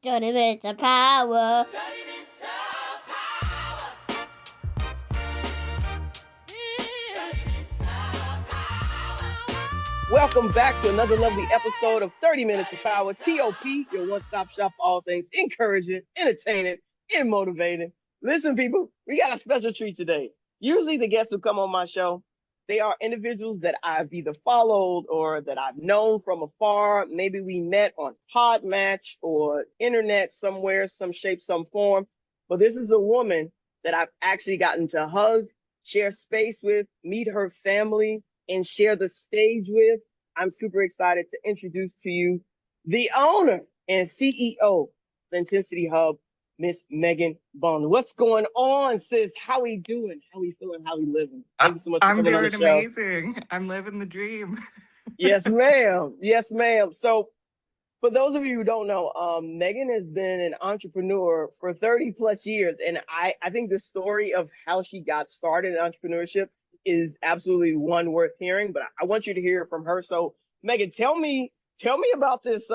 30 minutes of power. Welcome back to another lovely episode of 30 Minutes of Power, TOP, your one-stop shop for all things encouraging, entertaining, and motivating. Listen, people, we got a special treat today. Usually the guests who come on my show, they are individuals that I've either followed or that I've known from afar. Maybe we met on Podmatch or internet somewhere, some shape, some form. But this is a woman that I've actually gotten to hug, share space with, meet her family, and share the stage with. I'm super excited to introduce to you the owner and CEO of the Intensity Hub, Miss Meghan Bonde. What's going on, sis? How we doing? How we feeling? How we living? Thank you so much for I'm coming on the doing show. amazing. I'm living the dream. Yes, ma'am. Yes, ma'am. So for those of you who don't know, Meghan has been an entrepreneur for 30 plus years. And I think the story of how she got started in entrepreneurship is absolutely one worth hearing, but I want you to hear it from her. So Meghan, tell me about this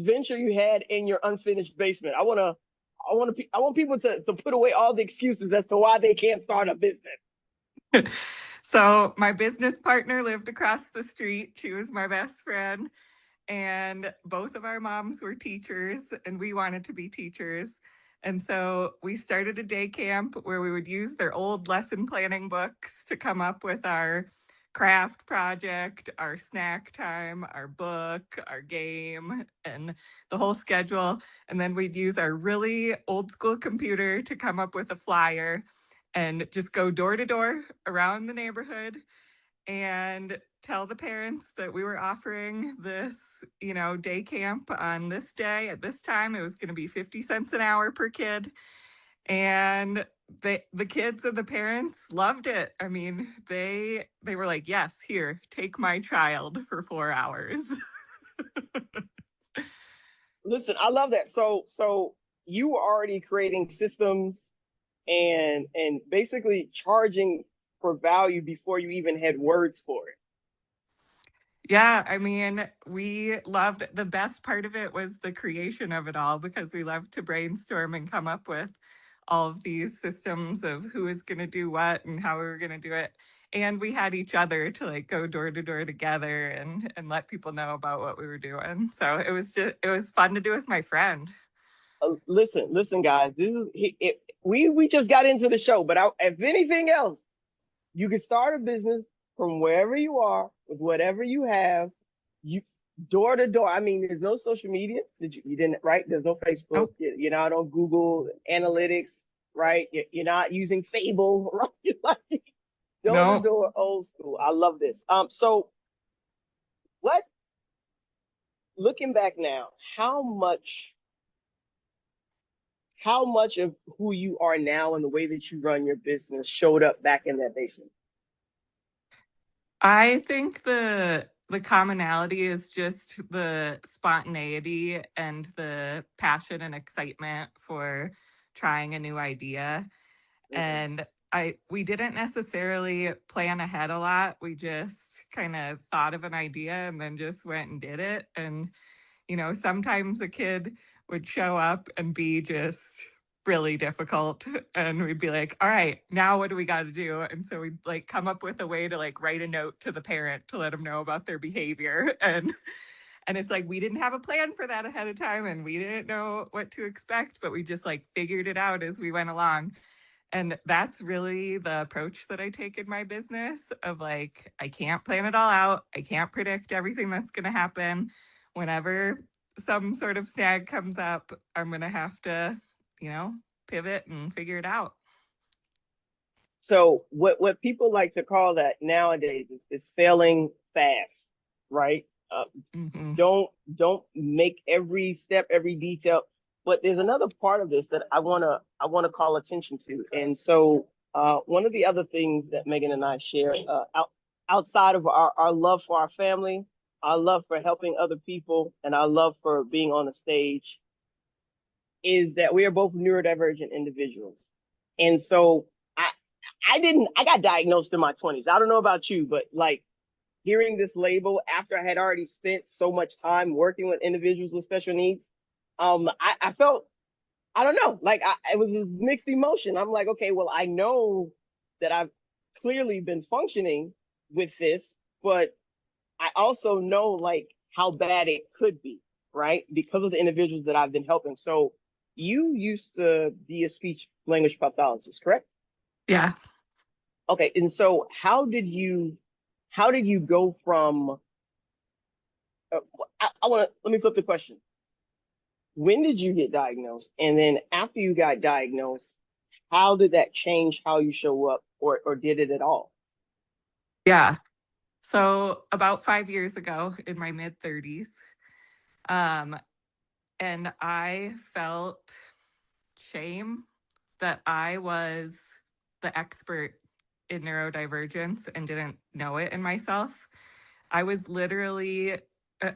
venture you had in your unfinished basement. I want people to put away all the excuses as to why they can't start a business. So my business partner lived across the street. She was my best friend. And both of our moms were teachers, and we wanted to be teachers. And so we started a day camp where we would use their old lesson planning books to come up with our craft project, our snack time, our book, our game, and the whole schedule. And then we'd use our really old school computer to come up with a flyer and just go door to door around the neighborhood and tell the parents that we were offering this, day camp on this day at this time. It was going to be 50 cents an hour per kid. And the kids and the parents loved it. I mean, they were like, yes, here, take my child for 4 hours. Listen, I love that. So you were already creating systems and basically charging for value before you even had words for it. Yeah, I mean, we loved the best part of it was the creation of it all, because we loved to brainstorm and come up with all of these systems of who is going to do what and how we were going to do it. And we had each other to like go door to door together and let people know about what we were doing. So it was fun to do with my friend. Listen, guys. We just got into the show, but if anything else, you can start a business from wherever you are with whatever you have. You door to door. I mean, there's no social media. You didn't, right? There's no Facebook. Nope. You're not on Google Analytics, right? You're not using Fable, right? You're like door to No. door, old school. I love this. So what? Looking back now, how much of who you are now and the way that you run your business showed up back in that basement? I think the commonality is just the spontaneity and the passion and excitement for trying a new idea. And we didn't necessarily plan ahead a lot. We just kind of thought of an idea and then just went and did it. And sometimes a kid would show up and be just really difficult, and we'd be like, all right, now what do we got to do? And so we'd like come up with a way to like write a note to the parent to let them know about their behavior. And it's like we didn't have a plan for that ahead of time, and we didn't know what to expect, but we just like figured it out as we went along. And that's really the approach that I take in my business of like, I can't plan it all out. I can't predict everything that's going to happen. Whenever some sort of snag comes up, I'm going to have to, pivot and figure it out. So what people like to call that nowadays is failing fast, right? Mm-hmm. Don't make every step, every detail. But there's another part of this that I wanna call attention to. And so one of the other things that Meghan and I share outside of our love for our family, our love for helping other people, and our love for being on the stage is that we are both neurodivergent individuals. And so I got diagnosed in my 20s. I don't know about you, but like hearing this label after I had already spent so much time working with individuals with special needs, I felt, I don't know, like it was a mixed emotion. I'm like, okay, well, I know that I've clearly been functioning with this, but I also know like how bad it could be, right? Because of the individuals that I've been helping. So you used to be a speech language pathologist, correct? Yeah. Okay, and so how did you go from uh, I want to let me flip the question. When did you get diagnosed? And then after you got diagnosed, how did that change how you show up or did it at all? Yeah. So about 5 years ago in my mid-30s, um, and I felt shame that I was the expert in neurodivergence and didn't know it in myself. I was literally,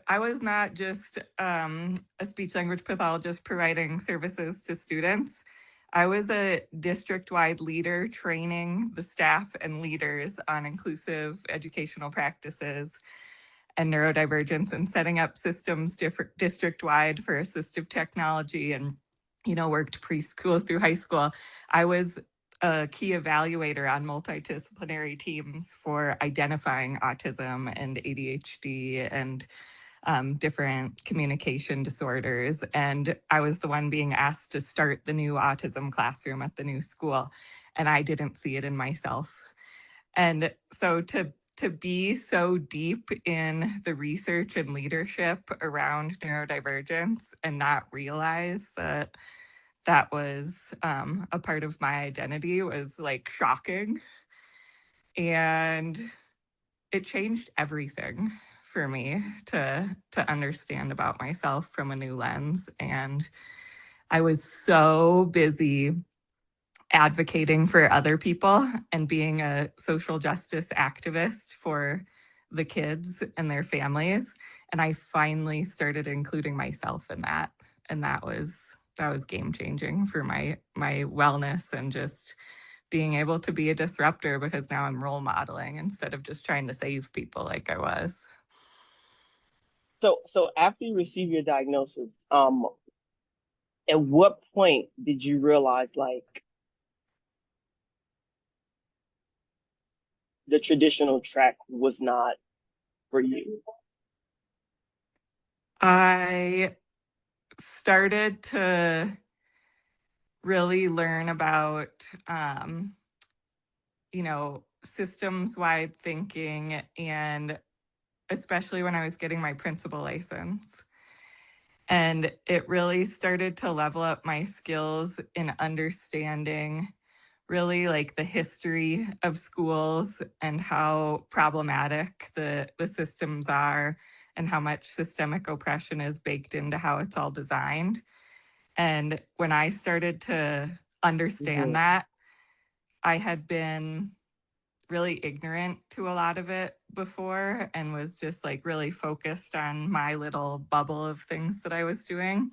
I was not just a speech language pathologist providing services to students. I was a district wide leader training the staff and leaders on inclusive educational practices and neurodivergence and setting up systems district wide for assistive technology and, worked preschool through high school. I was a key evaluator on multidisciplinary teams for identifying autism and ADHD and different communication disorders. And I was the one being asked to start the new autism classroom at the new school. And I didn't see it in myself. And so to be so deep in the research and leadership around neurodivergence and not realize that that was a part of my identity was like shocking. And it changed everything for me to understand about myself from a new lens. And I was so busy advocating for other people and being a social justice activist for the kids and their families. And I finally started including myself in that. And that was game changing for my wellness and just being able to be a disruptor because now I'm role modeling instead of just trying to save people like I was. So after you receive your diagnosis, at what point did you realize like the traditional track was not for you? I started to really learn about, systems wide thinking, and especially when I was getting my principal license. And it really started to level up my skills in understanding really like the history of schools and how problematic the systems are and how much systemic oppression is baked into how it's all designed. And when I started to understand Mhm. that, I had been really ignorant to a lot of it before and was just like really focused on my little bubble of things that I was doing.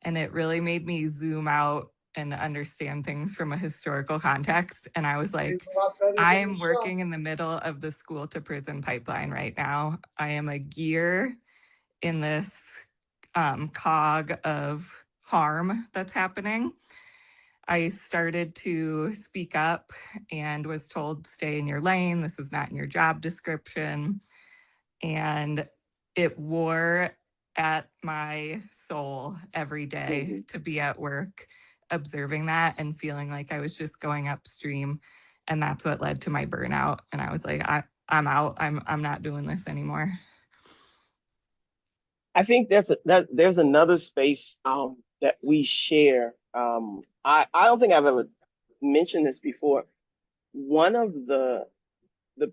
And it really made me zoom out and understand things from a historical context. And I was like, I am working in the middle of the school to prison pipeline right now. I am a gear in this cog of harm that's happening. I started to speak up and was told, stay in your lane. This is not in your job description. And it wore at my soul every day Mhm. to be at work, observing that and feeling like I was just going upstream. And that's what led to my burnout. And I was like, I'm out. I'm not doing this anymore. I think that there's another space that we share. I don't think I've ever mentioned this before. One of the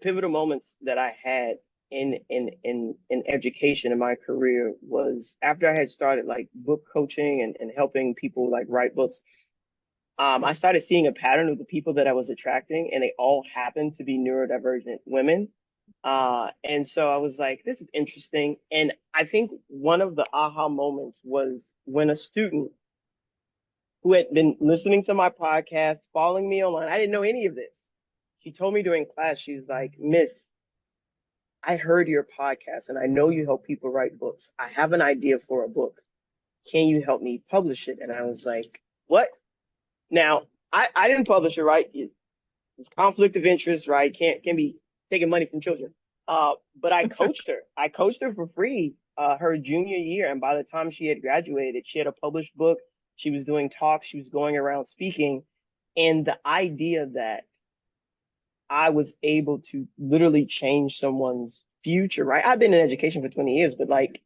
pivotal moments that I had in education in my career was after I had started like book coaching and helping people like write books. I started seeing a pattern of the people that I was attracting, and they all happened to be neurodivergent women. And so I was like, this is interesting. And I think one of the aha moments was when a student who had been listening to my podcast, following me online, I didn't know any of this. She told me during class, she's like, Miss, I heard your podcast and I know you help people write books. I have an idea for a book. can you help me publish it? And I was like, what? Now, I didn't publish it, right? Conflict of interest, right? Can't be taking money from children. But I coached her. I coached her for free her junior year, and by the time she had graduated, she had a published book. She was doing talks. She was going around speaking, and the idea that I was able to literally change someone's future, right? I've been in education for 20 years, but like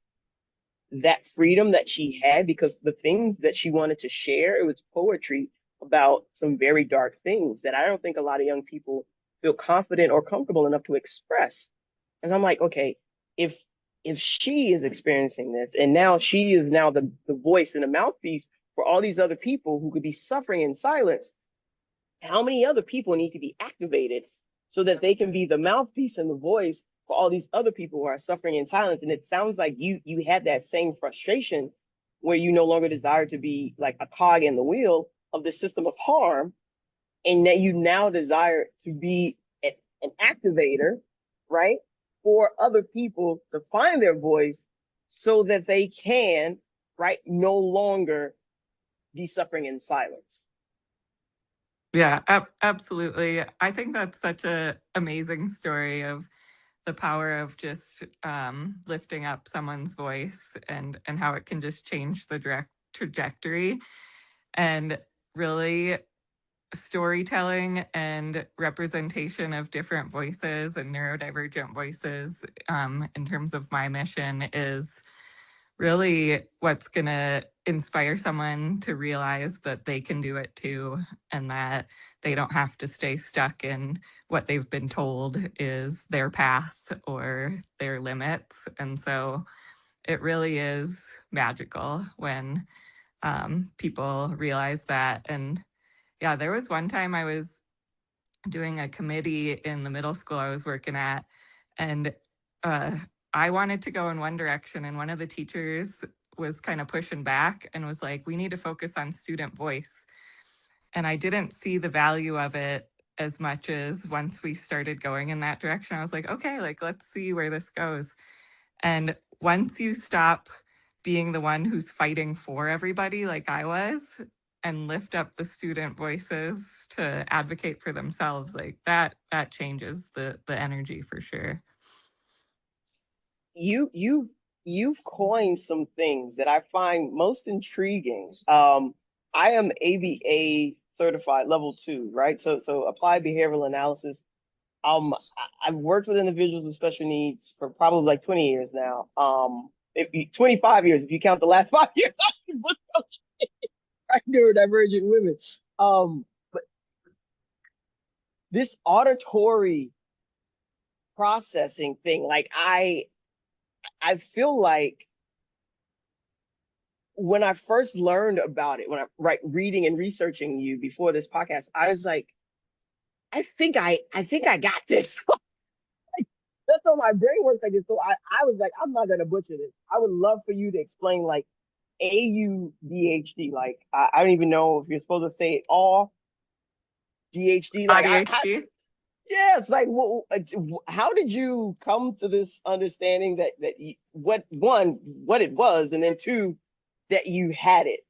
that freedom that she had, because the things that she wanted to share, it was poetry about some very dark things that I don't think a lot of young people feel confident or comfortable enough to express. And I'm like, okay, if if she is experiencing this and now she is now the voice and the mouthpiece for all these other people who could be suffering in silence, how many other people need to be activated so that they can be the mouthpiece and the voice for all these other people who are suffering in silence? And it sounds like you had that same frustration where you no longer desire to be like a cog in the wheel of the system of harm, and that you now desire to be an activator, right, for other people to find their voice so that they can, right, no longer be suffering in silence. Yeah, absolutely. I think that's such a amazing story of the power of just lifting up someone's voice and how it can just change the direct trajectory. And really, storytelling and representation of different voices and neurodivergent voices, in terms of my mission, is really what's going to inspire someone to realize that they can do it too, and that they don't have to stay stuck in what they've been told is their path or their limits. And so it really is magical when people realize that. And yeah, there was one time I was doing a committee in the middle school I was working at, and uh, I wanted to go in one direction, and one of the teachers was kind of pushing back and was like, we need to focus on student voice. And I didn't see the value of it as much as once we started going in that direction, I was like, okay, like, let's see where this goes. And once you stop being the one who's fighting for everybody, like I was, and lift up the student voices to advocate for themselves, like that changes the energy for sure. You've coined some things that I find most intriguing. I am ABA certified level 2, right? So applied behavioral analysis. I've worked with individuals with special needs for probably like 20 years now. If you, 25 years if you count the last 5 years, right? Neurodivergent women. But this auditory processing thing, like I feel like when I first learned about it, when I reading and researching you before this podcast, I was like, I think I got this. That's how my brain works like this. So I was like, I'm not gonna butcher this. I would love for you to explain like AuDHD. Like I don't even know if you're supposed to say it all. DHD. Like AuDHD. yes. Like how did you come to this understanding that what it was, and then two, that you had it?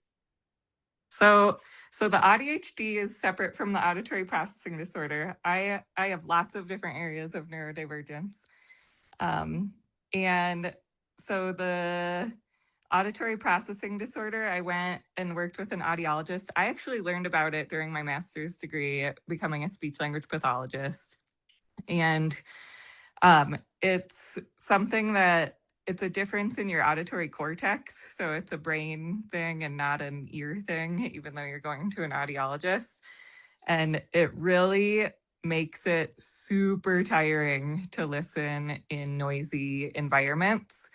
So the AuDHD is separate from the auditory processing disorder. I have lots of different areas of neurodivergence. And so the auditory processing disorder, I went and worked with an audiologist. I actually learned about it during my master's degree, becoming a speech language pathologist. And it's something that it's a difference in your auditory cortex. So it's a brain thing and not an ear thing, even though you're going to an audiologist. And it really makes it super tiring to listen in noisy environments.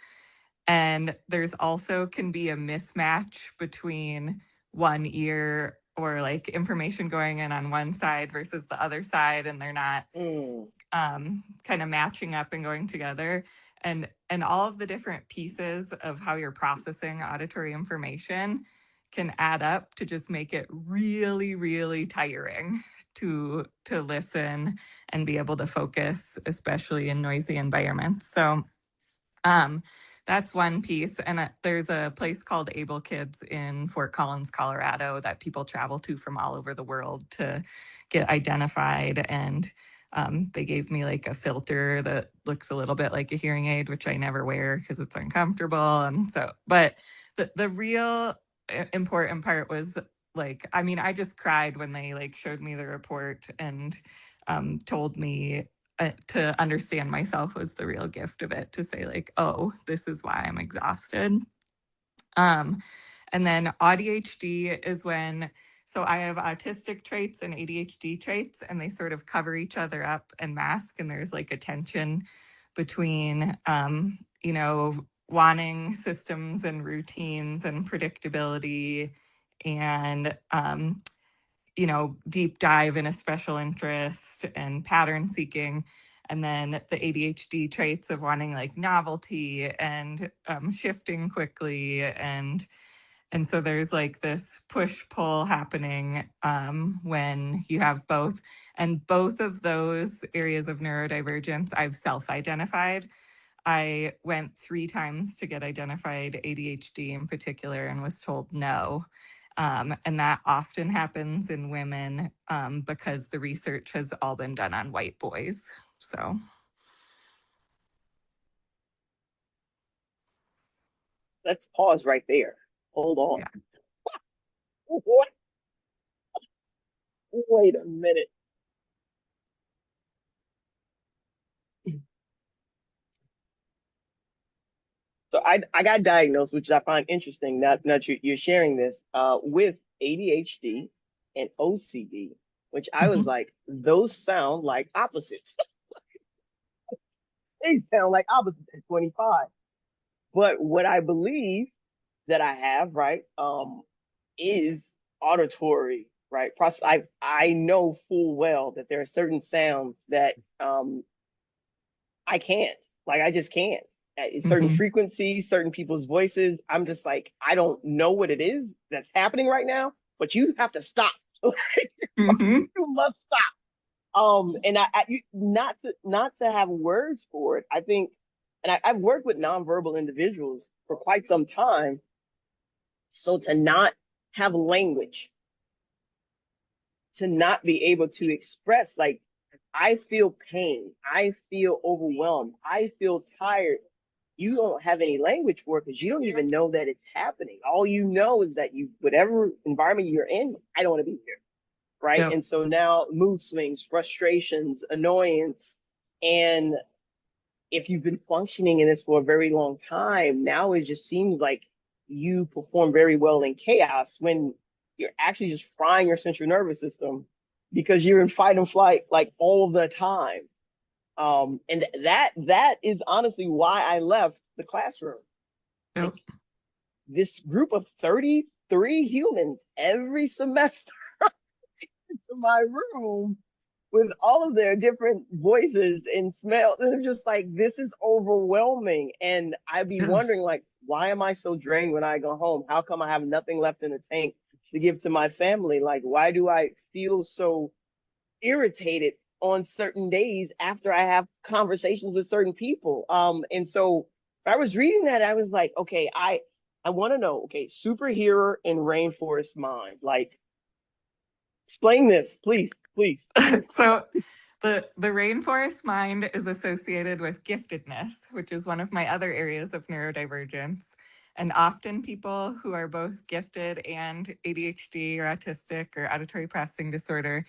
And there's also can be a mismatch between one ear or like information going in on one side versus the other side, and they're not kind of matching up and going together. And all of the different pieces of how you're processing auditory information can add up to just make it really, really tiring to listen and be able to focus, especially in noisy environments. So That's one piece. And there's a place called Able Kids in Fort Collins, Colorado, that people travel to from all over the world to get identified. And they gave me like a filter that looks a little bit like a hearing aid, which I never wear because it's uncomfortable. And so, but the real important part was like, I mean, I just cried when they like showed me the report and told me to understand myself was the real gift of it, to say like, oh, this is why I'm exhausted. And then AuDHD is when, so I have autistic traits and ADHD traits, and they sort of cover each other up and mask. And there's like a tension between, you know, wanting systems and routines and predictability and, you know, deep dive in a special interest and pattern seeking. And then the ADHD traits of wanting like novelty and shifting quickly. And so there's like this push pull happening when you have both. And both of those areas of neurodivergence, I've self-identified. I went 3 times to get identified ADHD in particular and was told no. And that often happens in women because the research has all been done on white boys. So Let's pause right there. Hold on. yeah. What? Wait a minute. So I got diagnosed, which I find interesting. Not you're sharing this with ADHD and OCD, which I was Mhm. like, those sound like opposites. They sound like opposites at 25. But what I believe that I have, right, is auditory, right? I know full well that there are certain sounds that I can't. Like I just can't. At certain Mhm. frequencies, certain people's voices, I'm just like, I don't know what it is that's happening right now, but you have to stop. Mhm. You must stop. And not to have words for it. I think, and I've worked with nonverbal individuals for quite some time. So to not have language, to not be able to express, like, I feel pain, I feel overwhelmed, I feel tired. You don't have any language for it because you don't even know that it's happening. All you know is that you, whatever environment you're in, I don't want to be here. Right. Yep. And so now mood swings, frustrations, annoyance. And if you've been functioning in this for a very long time, now it just seems like you perform very well in chaos when you're actually just frying your central nervous system because you're in fight and flight like all the time. And that is honestly why I left the classroom. Yep. Like this group of 33 humans every semester into my room with all of their different voices and smells. And I'm just like, this is overwhelming. And I'd be Yes. wondering, like, why am I so drained when I go home? How come I have nothing left in the tank to give to my family? Like, why do I feel so irritated on certain days after I have conversations with certain people? And so I was reading that, I was like, okay, I want to know, okay, superhero and rainforest mind. Like, explain this, please, please. So the rainforest mind is associated with giftedness, which is one of my other areas of neurodivergence. And often people who are both gifted and ADHD or autistic or auditory processing disorder,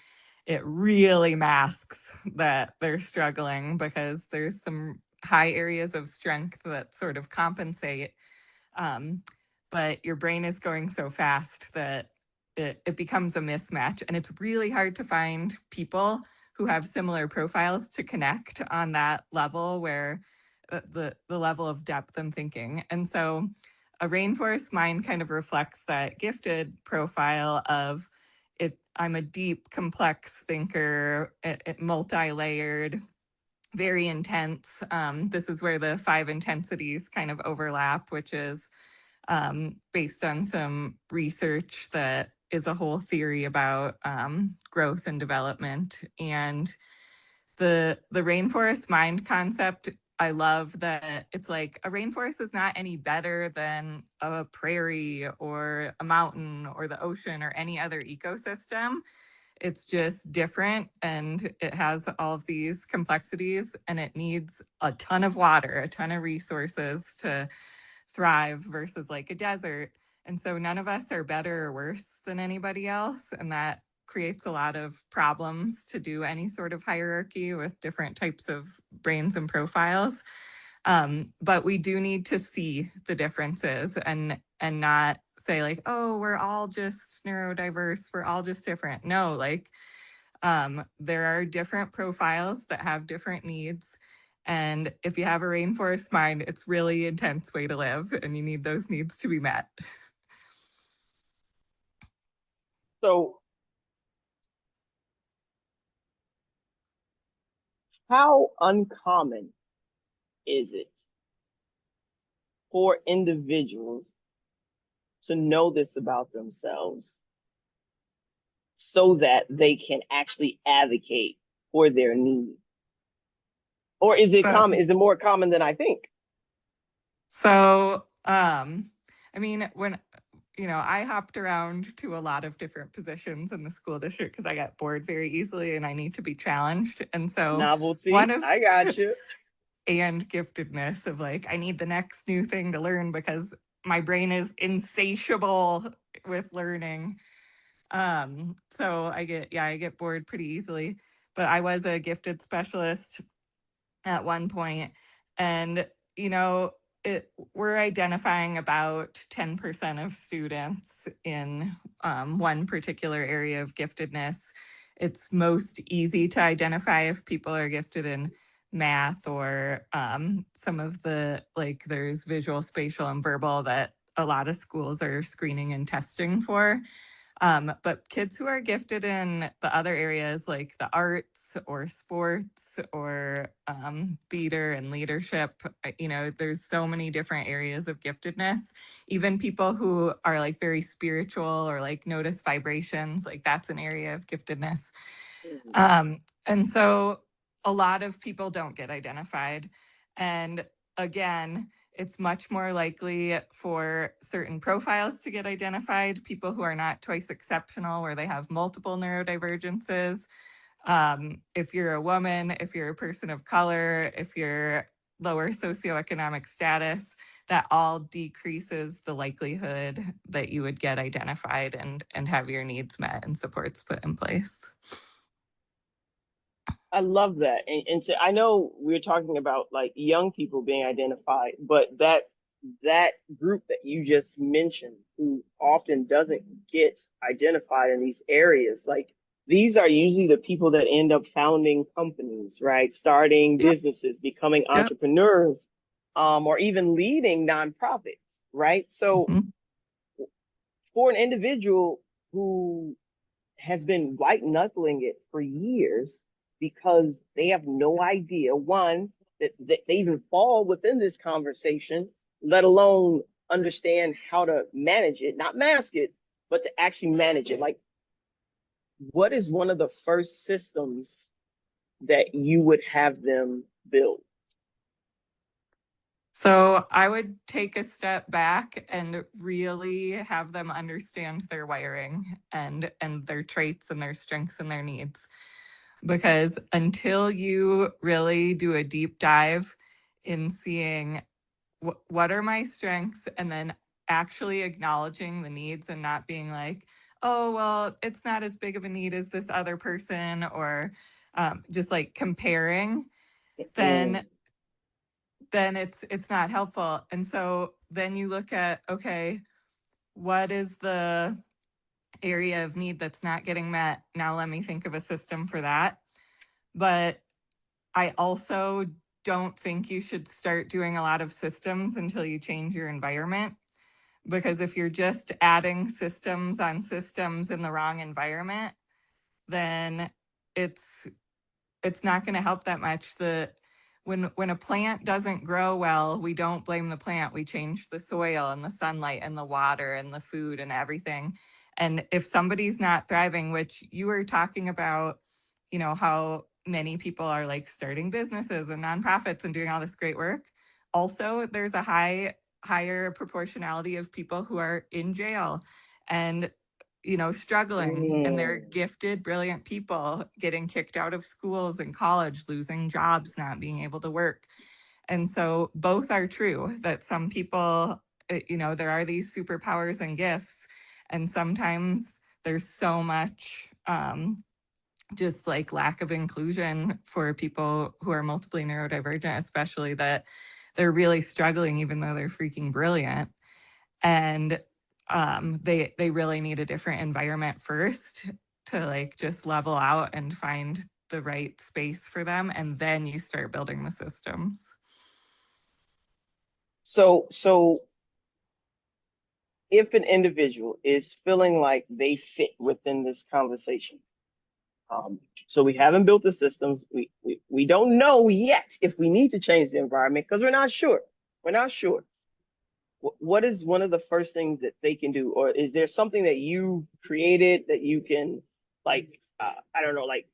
it really masks that they're struggling because there's some high areas of strength that sort of compensate. Um, but your brain is going so fast that it becomes a mismatch. And it's really hard to find people who have similar profiles to connect on that level where the level of depth and thinking. And so a rainforest mind kind of reflects that gifted profile of it. I'm a deep, complex thinker, multi-layered, very intense. This is where the 5 intensities kind of overlap, which is based on some research that is a whole theory about growth and development. And the rainforest mind concept I love that it's like a rainforest is not any better than a prairie or a mountain or the ocean or any other ecosystem. It's just different, and it has all of these complexities, and it needs a ton of water, a ton of resources to thrive versus like a desert. And so none of us are better or worse than anybody else. And that creates a lot of problems to do any sort of hierarchy with different types of brains and profiles. But we do need to see the differences and not say like, oh, we're all just neurodiverse, we're all just different. No, like there are different profiles that have different needs. And if you have a rainforest mind, it's really intense way to live, and you need those needs to be met. So, how uncommon is it for individuals to know this about themselves so that they can actually advocate for their needs? Or is it So, common? Is it more common than I think? I mean, when I hopped around to a lot of different positions in the school district because I got bored very easily and I need to be challenged. And so one Novelty. of I got you. and giftedness of like, I need the next new thing to learn because my brain is insatiable with learning. So I get bored pretty easily. But I was a gifted specialist at one point, and we're identifying about 10% of students in one particular area of giftedness. It's most easy to identify if people are gifted in math or some of the, like, there's visual, spatial, and verbal that a lot of schools are screening and testing for. But kids who are gifted in the other areas like the arts or sports or theater and leadership, there's so many different areas of giftedness. Even people who are like very spiritual or like notice vibrations, like that's an area of giftedness. And so a lot of people don't get identified. And again, it's much more likely for certain profiles to get identified, people who are not twice exceptional, where they have multiple neurodivergences. If you're a woman, if you're a person of color, if you're lower socioeconomic status, that all decreases the likelihood that you would get identified and have your needs met and supports put in place. I love that. And I know we're talking about like young people being identified, but that group that you just mentioned who often doesn't get identified in these areas, like these are usually the people that end up founding companies, right? Starting Yep. businesses, becoming Yep. entrepreneurs, or even leading nonprofits, right? So Mhm. for an individual who has been white knuckling it for years because they have no idea, one, that they even fall within this conversation, let alone understand how to manage it, not mask it, but to actually manage it. Like, what is one of the first systems that you would have them build? So I would take a step back and really have them understand their wiring and their traits and their strengths and their needs. Because until you really do a deep dive in seeing what are my strengths and then actually acknowledging the needs and not being like, oh, well, it's not as big of a need as this other person, or just like comparing, Mm. then it's not helpful. And so then you look at, okay, what is the area of need that's not getting met? Now let me think of a system for that. But I also don't think you should start doing a lot of systems until you change your environment. Because if you're just adding systems on systems in the wrong environment, then it's not going to help that much. When a plant doesn't grow well, we don't blame the plant. We change the soil and the sunlight and the water and the food and everything. And if somebody's not thriving, which you were talking about, how many people are like starting businesses and nonprofits and doing all this great work. Also, there's a higher proportionality of people who are in jail and, struggling, and they're gifted, brilliant people getting kicked out of schools and college, losing jobs, not being able to work. And so both are true, that some people, there are these superpowers and gifts, and sometimes there's so much just like lack of inclusion for people who are multiply neurodivergent, especially, that they're really struggling even though they're freaking brilliant. And they really need a different environment first to like just level out and find the right space for them, and then you start building the systems. So if an individual is feeling like they fit within this conversation, so we haven't built the systems, we don't know yet if we need to change the environment because we're not sure. We're not sure. What is one of the first things that they can do? Or is there something that you've created that you can, like, I don't know, like,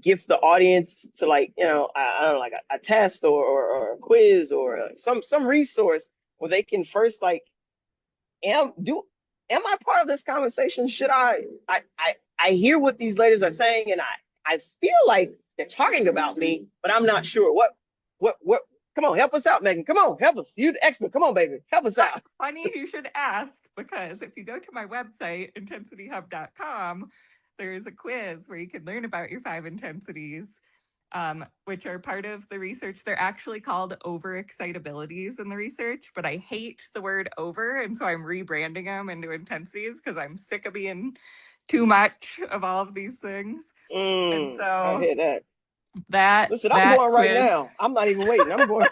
gift the audience to, like, I don't know, like a test or a quiz or some resource where they can first, like, am I part of this conversation? Should I hear what these ladies are saying, and I feel like they're talking about me, but I'm not sure. What come on, help us out, Meghan. Come on, help us. You're the expert. Come on, baby. Help us out. Funny you should ask, because if you go to my website, intensityhub.com, there's a quiz where you can learn about your 5 intensities, which are part of the research. They're actually called overexcitabilities in the research, but I hate the word over, and so I'm rebranding them into intensities because I'm sick of being too much of all of these things. And so I hear that. Listen, that I'm going quiz, right now. I'm not even waiting. I'm going.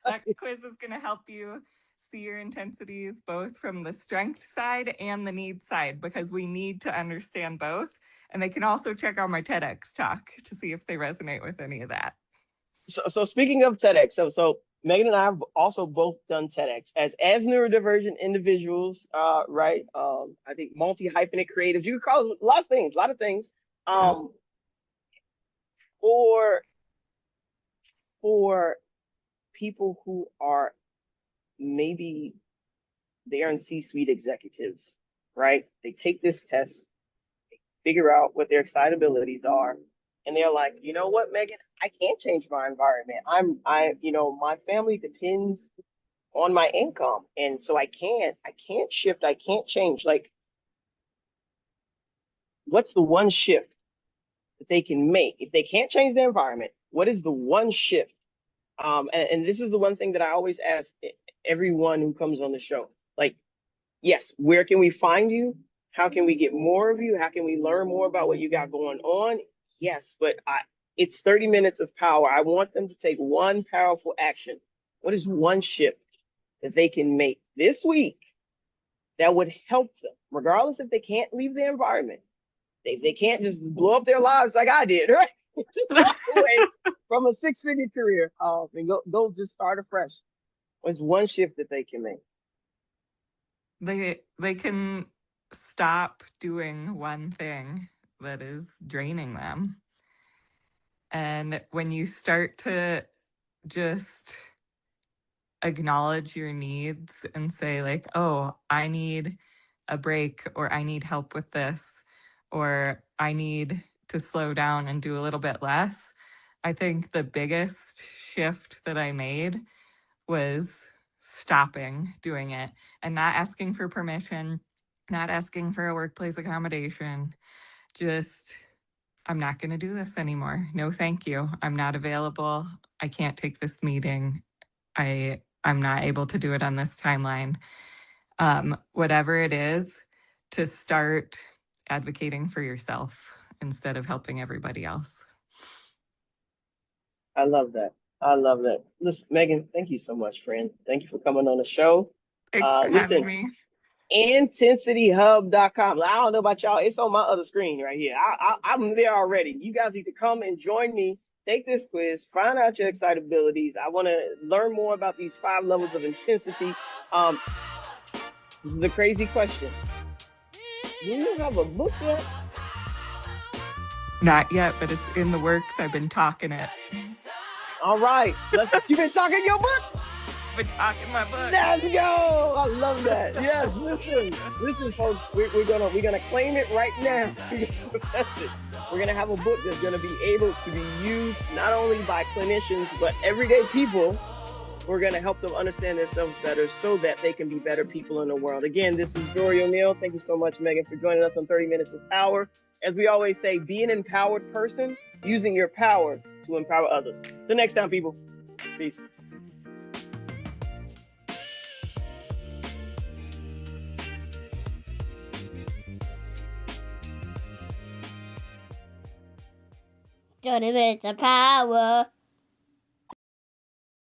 That quiz is going to help you see your intensities both from the strength side and the need side, because we need to understand both. And they can also check out my TEDx talk to see if they resonate with any of that. So speaking of TEDx, so Meghan and I have also both done TEDx as neurodivergent individuals, right? I think multi-hyphenate creatives. You could call it lots of things, a lot of things. For people who are maybe they are in C-suite executives, right? They take this test, they figure out what their excitabilities are, and they're like, you know what, Meghan, I can't change my environment. My family depends on my income, and so I can't shift, I can't change. Like, what's the one shift that they can make if they can't change their environment? What is the one shift? And this is the one thing that I always ask everyone who comes on the show. Like, yes, where can we find you? How can we get more of you? How can we learn more about what you got going on? Yes, but it's 30 minutes of power. I want them to take one powerful action. What is one shift that they can make this week that would help them, regardless if they can't leave their environment? They can't just blow up their lives like I did, right? Just walk away from a 6-figure career and go just start afresh. What's one shift that they can make? They can stop doing one thing that is draining them. And when you start to just acknowledge your needs and say, like, oh, I need a break, or I need help with this, or I need to slow down and do a little bit less. I think the biggest shift that I made was stopping doing it and not asking for permission, not asking for a workplace accommodation. Just, I'm not going to do this anymore. No, thank you. I'm not available. I can't take this meeting. I'm not able to do it on this timeline. Whatever it is, to start advocating for yourself instead of helping everybody else. I love that. I love that. Listen, Meghan, thank you so much, friend. Thank you for coming on the show. Thanks for having me. intensityhub.com. I don't know about y'all. It's on my other screen right here. I'm there already. You guys need to come and join me. Take this quiz. Find out your excitabilities. I want to learn more about these 5 levels of intensity. This is a crazy question. Do you have a book yet? Not yet, but it's in the works. I've been talking it. All right. You been talking your book? I've been talking my book. Let's go. I love that. Yes, listen, folks. We're gonna claim it right now. We're gonna profess it. We're gonna have a book that's gonna be able to be used not only by clinicians but everyday people. We're gonna help them understand themselves better so that they can be better people in the world. Again, this is Jori O'Neill. Thank you so much, Meghan, for joining us on 30 Minutes of Power. As we always say, be an empowered person using your power to empower others. Till next time, people. Peace. Johnny minutes of power.